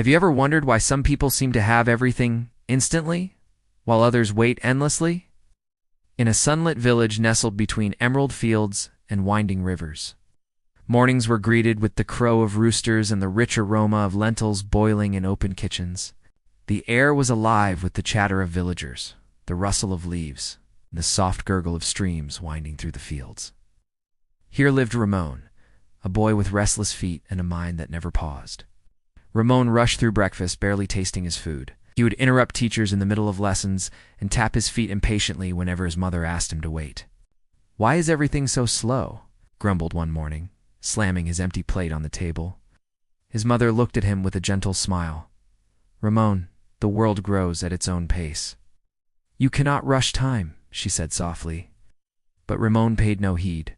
Have you ever wondered why some people seem to have everything instantly, while others wait endlessly? In a sunlit village nestled between emerald fields and winding rivers, mornings were greeted with the crow of roosters and the rich aroma of lentils boiling in open kitchens. The air was alive with the chatter of villagers, the rustle of leaves, and the soft gurgle of streams winding through the fields. Here lived Raman, a boy with restless feet and a mind that never paused. Raman rushed through breakfast, barely tasting his food. He would interrupt teachers in the middle of lessons and tap his feet impatiently whenever his mother asked him to wait. "Why is everything so slow?" grumbled one morning, slamming his empty plate on the table. His mother looked at him with a gentle smile. "Raman, the world grows at its own pace." "You cannot rush time," she said softly. But Raman paid no heed.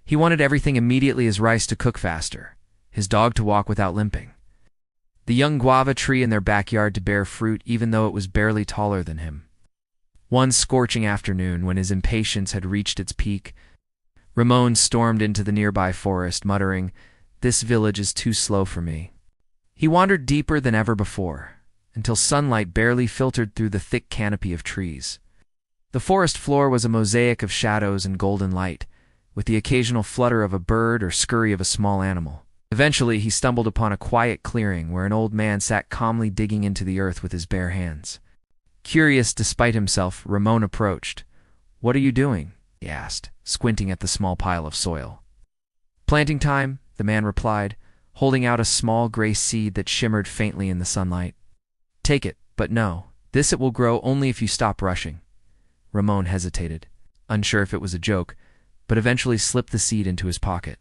He wanted everything immediately: his rice to cook faster, his dog to walk without limping, the young guava tree in their backyard to bear fruit even though it was barely taller than him. One scorching afternoon, when his impatience had reached its peak, Raman stormed into the nearby forest, muttering, "This village is too slow for me." He wandered deeper than ever before, until sunlight barely filtered through the thick canopy of trees. The forest floor was a mosaic of shadows and golden light, with the occasional flutter of a bird or scurry of a small animal. Eventually, he stumbled upon a quiet clearing where an old man sat calmly digging into the earth with his bare hands. Curious despite himself, Raman approached. "What are you doing?" he asked, squinting at the small pile of soil. "Planting time," the man replied, holding out a small gray seed that shimmered faintly in the sunlight. "Take it, but no, it will grow only if you stop rushing." Raman hesitated, unsure if it was a joke, but eventually slipped the seed into his pocket.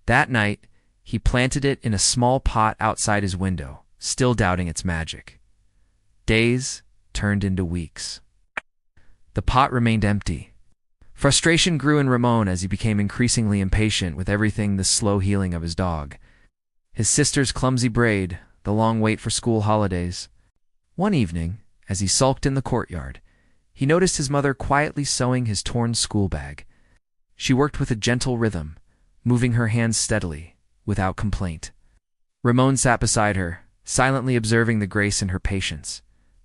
That night, he planted it in a small pot outside his window, still doubting its magic. Days turned into weeks. The pot remained empty. Frustration grew in Raman as he became increasingly impatient with everything: the slow healing of his dog, his sister's clumsy braid, the long wait for school holidays. One evening, as he sulked in the courtyard, he noticed his mother quietly sewing his torn school bag. She worked with a gentle rhythm, moving her hands steadily, without complaint. Raman sat beside her, silently observing the grace in her patience.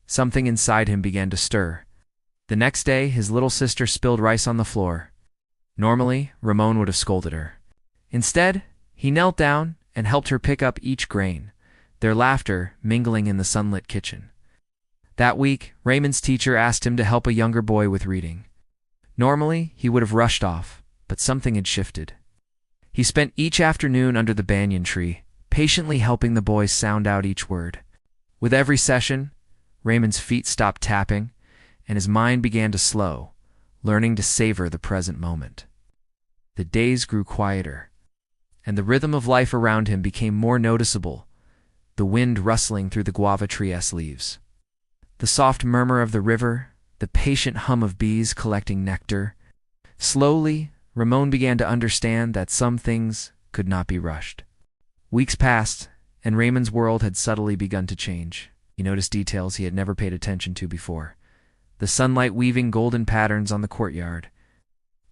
Something inside him began to stir. The next day, his little sister spilled rice on the floor. Normally, Raman would have scolded her. Instead, he knelt down and helped her pick up each grain, their laughter mingling in the sunlit kitchen. That week, Raman's teacher asked him to help a younger boy with reading. Normally, he would have rushed off, but something had shifted. He spent each afternoon under the banyan tree, patiently helping the boy sound out each word. With every session, Raman's feet stopped tapping, and his mind began to slow, learning to savor the present moment. The days grew quieter, and the rhythm of life around him became more noticeable, the wind rustling through the guava tree's leaves, the soft murmur of the river, the patient hum of bees collecting nectar. Slowly, Raman began to understand that some things could not be rushed. Weeks passed, and Raman's world had subtly begun to change. He noticed details he had never paid attention to before: the sunlight weaving golden patterns on the courtyard,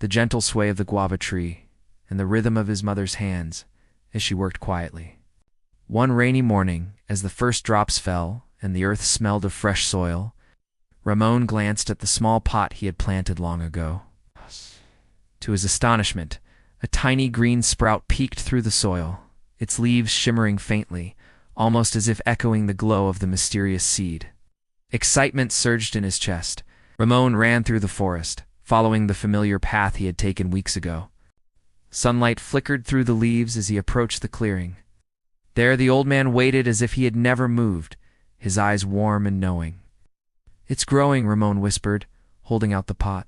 the gentle sway of the guava tree, and the rhythm of his mother's hands as she worked quietly. One rainy morning, as the first drops fell and the earth smelled of fresh soil, Raman glanced at the small pot he had planted long ago. To his astonishment, a tiny green sprout peeked through the soil, its leaves shimmering faintly, almost as if echoing the glow of the mysterious seed. Excitement surged in his chest. Raman ran through the forest, following the familiar path he had taken weeks ago. Sunlight flickered through the leaves as he approached the clearing. There the old man waited as if he had never moved, his eyes warm and knowing. "It's growing," Raman whispered, holding out the pot.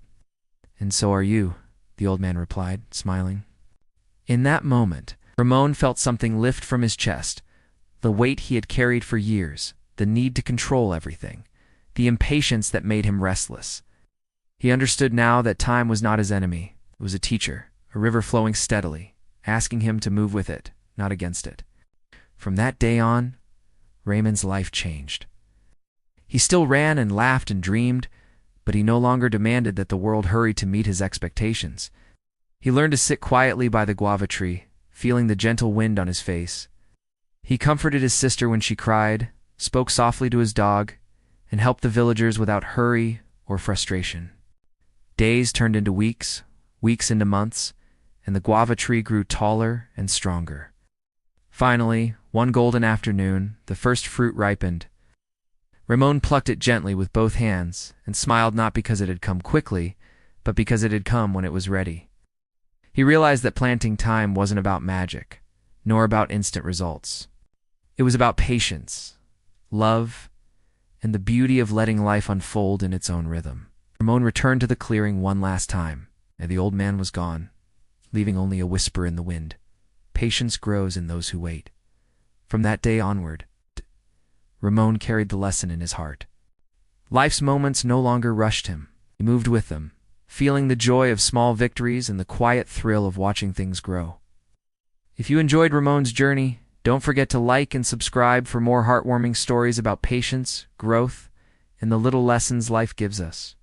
"And so are you," the old man replied, smiling. In that moment, Raman felt something lift from his chest, the weight he had carried for years, the need to control everything, the impatience that made him restless. He understood now that time was not his enemy. It was a teacher, a river flowing steadily, asking him to move with it, not against it. From that day on, Raman's life changed. He still ran and laughed and dreamed, but he no longer demanded that the world hurry to meet his expectations. He learned to sit quietly by the guava tree, feeling the gentle wind on his face. He comforted his sister when she cried, spoke softly to his dog, and helped the villagers without hurry or frustration. Days turned into weeks, weeks into months, and the guava tree grew taller and stronger. Finally, one golden afternoon, the first fruit ripened. Ramon plucked it gently with both hands and smiled, not because it had come quickly, but because it had come when it was ready. He realized that planting time wasn't about magic, nor about instant results. It was about patience, love, and the beauty of letting life unfold in its own rhythm. Ramon returned to the clearing one last time, and the old man was gone, leaving only a whisper in the wind. Patience grows in those who wait. From that day onward, Ramon carried the lesson in his heart. Life's moments no longer rushed him. He moved with them, feeling the joy of small victories and the quiet thrill of watching things grow. If you enjoyed Ramon's journey, don't forget to like and subscribe for more heartwarming stories about patience, growth, and the little lessons life gives us.